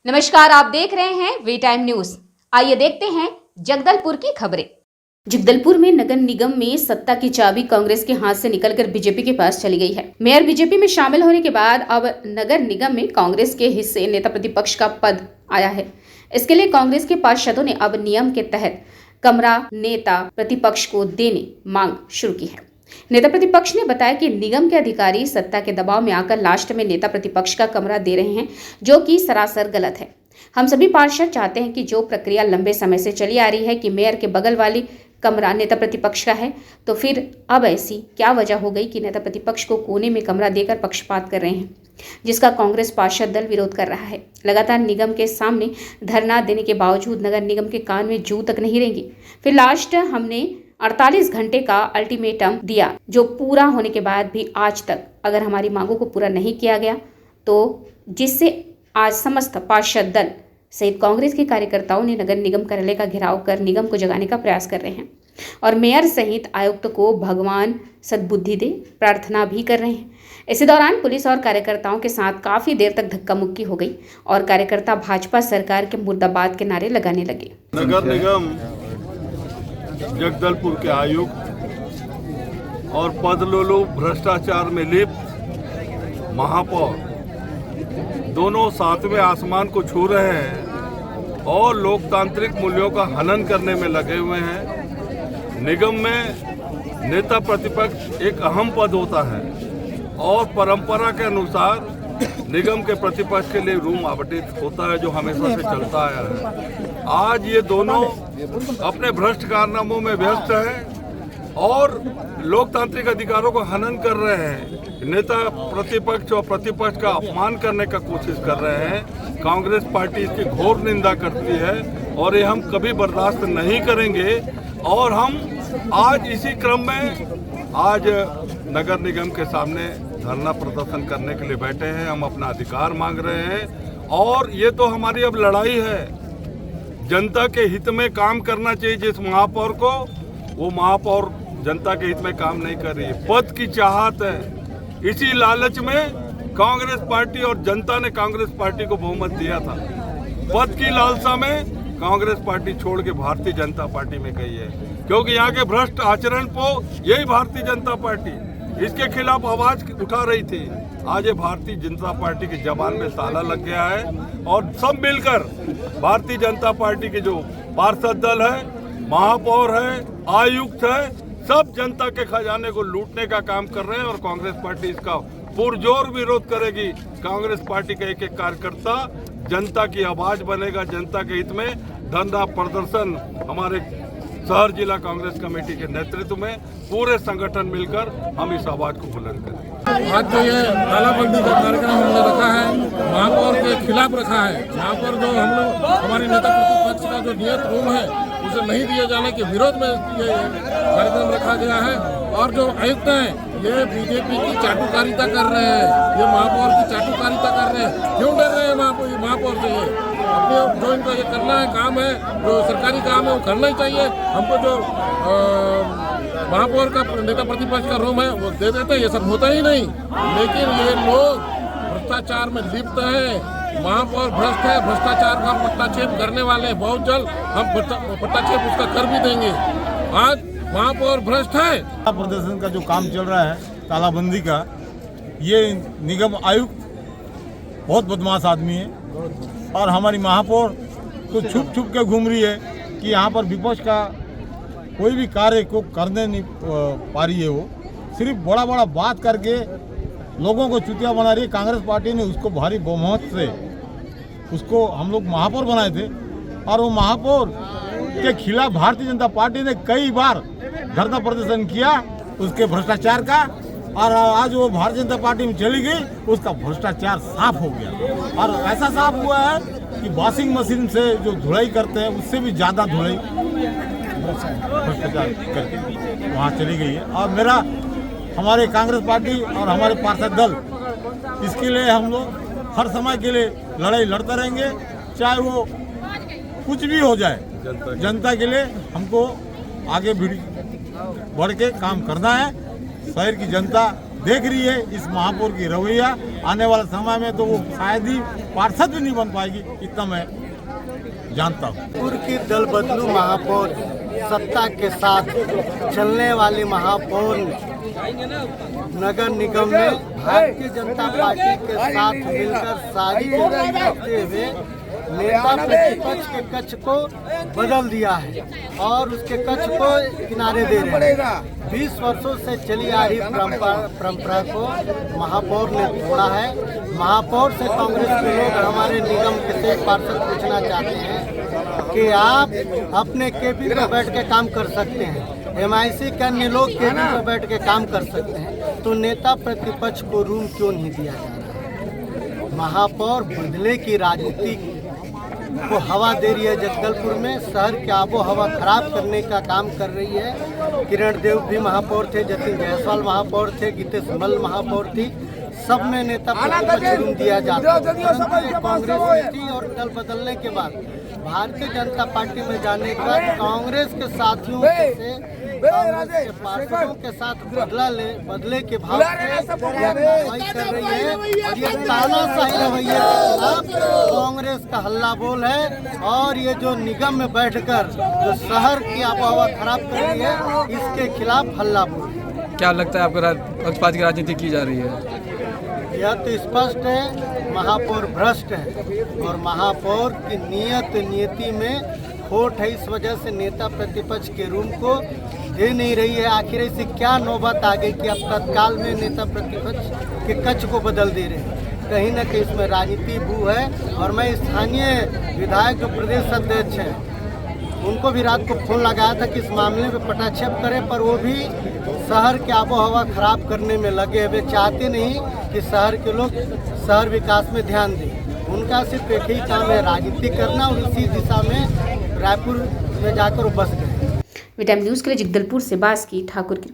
नमस्कार, आप देख रहे हैं वी टाइम न्यूज। आइए देखते हैं जगदलपुर की खबरें। जगदलपुर में नगर निगम में सत्ता की चाबी कांग्रेस के हाथ से निकलकर बीजेपी के पास चली गई है। मेयर बीजेपी में शामिल होने के बाद अब नगर निगम में कांग्रेस के हिस्से नेता प्रतिपक्ष का पद आया है। इसके लिए कांग्रेस के पार्षदों ने अब नियम के तहत कमरा नेता प्रतिपक्ष को देने मांग शुरू की है। नेता प्रतिपक्ष ने बताया कि निगम के अधिकारी सत्ता के दबाव में आकर लास्ट में नेता प्रतिपक्ष का कमरा दे रहे हैं, जो कि सरासर गलत है। हम सभी पार्षद चाहते हैं कि जो प्रक्रिया लंबे समय से चली आ रही है कि मेयर के बगल वाली कमरा नेता प्रतिपक्ष का है, तो फिर अब ऐसी क्या वजह हो गई कि नेता प्रतिपक्ष को कोने में कमरा देकर पक्षपात कर रहे हैं, जिसका कांग्रेस पार्षद दल विरोध कर रहा है। लगातार निगम के सामने धरना देने के बावजूद नगर निगम के कान में जू तक नहीं रेंगी। फिर लास्ट हमने 48 घंटे का अल्टीमेटम दिया, जो पूरा होने के बाद भी आज तक अगर हमारी मांगों को पूरा नहीं किया गया, तो जिससे आज समस्त पार्षद दल सहित कांग्रेस के कार्यकर्ताओं ने नगर निगम कार्यालय का घेराव कर निगम को जगाने का प्रयास कर रहे हैं और मेयर सहित आयुक्त को भगवान सद्बुद्धि दे प्रार्थना भी कर रहे हैं। इसी दौरान पुलिस और कार्यकर्ताओं के साथ काफी देर तक धक्का मुक्की हो गई और कार्यकर्ता भाजपा सरकार के मुर्दाबाद के नारे लगाने लगे। नगर निगम जगदलपुर के आयुक्त और पदलोलुप भ्रष्टाचार में लिप्त महापौर दोनों सातवें आसमान को छू रहे हैं और लोकतांत्रिक मूल्यों का हनन करने में लगे हुए हैं। निगम में नेता प्रतिपक्ष एक अहम पद होता है और परंपरा के अनुसार निगम के प्रतिपक्ष के लिए रूम आवंटित होता है, जो हमेशा से चलता आया है। आज ये दोनों अपने भ्रष्ट कारनामों में व्यस्त हैं और लोकतांत्रिक अधिकारों को हनन कर रहे हैं। नेता प्रतिपक्ष और प्रतिपक्ष का अपमान करने का कोशिश कर रहे हैं। कांग्रेस पार्टी इसकी घोर निंदा करती है और ये हम कभी बर्दाश्त नहीं करेंगे। और हम आज इसी क्रम में आज नगर निगम के सामने धरना प्रदर्शन करने के लिए बैठे हैं। हम अपना अधिकार मांग रहे हैं और ये तो हमारी अब लड़ाई है। जनता के हित में काम करना चाहिए जिस महापौर को, वो महापौर जनता के हित में काम नहीं कर रही है, पद की चाहत है। इसी लालच में कांग्रेस पार्टी और जनता ने कांग्रेस पार्टी को बहुमत दिया था। पद की लालसा में कांग्रेस पार्टी छोड़ के भारतीय जनता पार्टी में गई है, क्योंकि यहाँ के भ्रष्ट आचरण को यही भारतीय जनता पार्टी इसके खिलाफ आवाज उठा रही थी। आज ये भारतीय जनता पार्टी की जबान में ताला लग गया है और सब मिलकर भारतीय जनता पार्टी के जो पार्षद दल है, महापौर है, आयुक्त है, सब जनता के खजाने को लूटने का काम कर रहे हैं और कांग्रेस पार्टी इसका पुरजोर विरोध करेगी। कांग्रेस पार्टी का एक एक कार्यकर्ता जनता की आवाज बनेगा। जनता के हित में धरना प्रदर्शन हमारे शहर जिला कांग्रेस कमेटी के नेतृत्व में पूरे संगठन मिलकर हम इस आवाज को बुलंद करेंगे। आज जो ये तालाबंदी का कार्यक्रम हमने रखा है, महापौर के खिलाफ रखा है। यहाँ पर जो हम लोग हमारे नेता प्रतिपक्ष का जो नियत रूम है उसे नहीं दिए जाने के विरोध में ये कार्यक्रम रखा गया है। और जो आयुक्त हैं ये बीजेपी की चाटुकारिता कर रहे हैं, ये महापौर की चाटुकारिता कर रहे हैं। क्यों डर रहे हैं महापौर से? ये अपने जो इनको ये करना है काम है, जो सरकारी काम है वो करना ही चाहिए। हमको जो महापौर का नेता प्रतिपक्ष का रूम है वो दे देते, ये सब होता ही नहीं। लेकिन ये लोग भ्रष्टाचार में लिप्त हैं। महापौर भ्रष्ट है, भ्रष्टाचार का पट्टाक्षेप करने वाले। बहुत जल्द हम पट्टाक्षेप उसका कर भी देंगे। आज महापौर भ्रष्ट है। प्रदर्शन का जो काम चल रहा है तालाबंदी का, ये निगम आयुक्त बहुत बदमाश आदमी है और हमारी महापौर तो छुप छुप के घूम रही है कि यहाँ पर विपक्ष का कोई भी कार्य को करने नहीं पा रही है। वो सिर्फ बड़ा बड़ा बात करके लोगों को चुतिया बना रही है। कांग्रेस पार्टी ने उसको भारी बहुमत से उसको हम लोग महापौर बनाए थे और वो महापौर के खिलाफ भारतीय जनता पार्टी ने कई बार धरना प्रदर्शन किया उसके भ्रष्टाचार का। और आज वो भारतीय जनता पार्टी में चली गई, उसका भ्रष्टाचार साफ हो गया। और ऐसा साफ हुआ है कि वॉशिंग मशीन से जो धुलाई करते हैं उससे भी ज़्यादा धुलाई भ्रष्टाचार करके वहाँ चली गई है। और मेरा हमारे कांग्रेस पार्टी और हमारे पार्षद दल इसके लिए हम लोग हर समय के लिए लड़ाई लड़ते रहेंगे, चाहे वो कुछ भी हो जाए। जनता के लिए हमको आगे बढ़ के काम करना है। शहर की जनता देख रही है इस महापौर की रवैया, आने वाले समय में तो वो शायद ही पार्षद भी नहीं बन पाएगी, इतना मैं जानता हूँ। जगदलपुर की दल बदलू महापौर, सत्ता के साथ चलने वाली महापौर नगर निगम में भारतीय जनता पार्टी के साथ मिलकर सारी करते हुए नेता प्रतिपक्ष के कक्ष को बदल दिया है और उसके कक्ष को किनारे दे रहे हैं। 20 वर्षों से चली आ रही परंपरा को महापौर ने तोड़ा है। महापौर से कांग्रेस के लोग हमारे निगम के पार्षद पूछना चाहते हैं कि आप अपने केबी पर बैठ के काम कर सकते हैं, MIC के अन्य लोग केबी पर बैठ के काम कर सकते हैं, तो नेता प्रतिपक्ष को रूम क्यों नहीं दिया जा रहा है? महापौर बदले की राजनीति को हवा दे रही है। जगदलपुर में शहर की आबो हवा खराब करने का काम कर रही है। किरण देव भी महापौर थे, जतिन जायसवाल महापौर थे, गीतेश मल महापौर थी, सब में नेता प्रतिपक्ष रूम दिया जाता है। कांग्रेस नीति और दल बदलने के बाद भारतीय जनता पार्टी में जाने का कांग्रेस के साथियों से, कांग्रेस के पार्षदों के साथ बदले के भाव से कार्रवाई कर रही है और ये तानाशाही रवैये के खिलाफ कांग्रेस का हल्ला बोल है। और ये जो निगम में बैठकर जो शहर की आबोहवा खराब कर रही है, इसके खिलाफ हल्ला बोल है। क्या लगता है आपको पक्षपात की राजनीति की जा रही है? यह तो स्पष्ट है, महापौर भ्रष्ट है और महापौर की नीति में खोट है। इस वजह से नेता प्रतिपक्ष के रूम को दे नहीं रही है। आखिर ऐसी क्या नौबत आ गई कि अब तत्काल में नेता प्रतिपक्ष के कक्ष को बदल दे रहे हैं? कहीं न कहीं इसमें राजनीति बू है। और मैं स्थानीय विधायक जो प्रदेश अध्यक्ष हैं, उनको भी रात को फोन लगाया था कि इस मामले में पटाक्षेप करें, पर वो भी शहर की आबोहवा खराब करने में लगे। वे चाहते नहीं कि शहर के लोग शहर विकास में ध्यान दें। उनका सिर्फ एक ही काम है, राजनीति करना, और इसी दिशा में रायपुर में जाकर वो बस गए। वी टाइम न्यूज़ के लिए जगदलपुर से बास्की ठाकुर की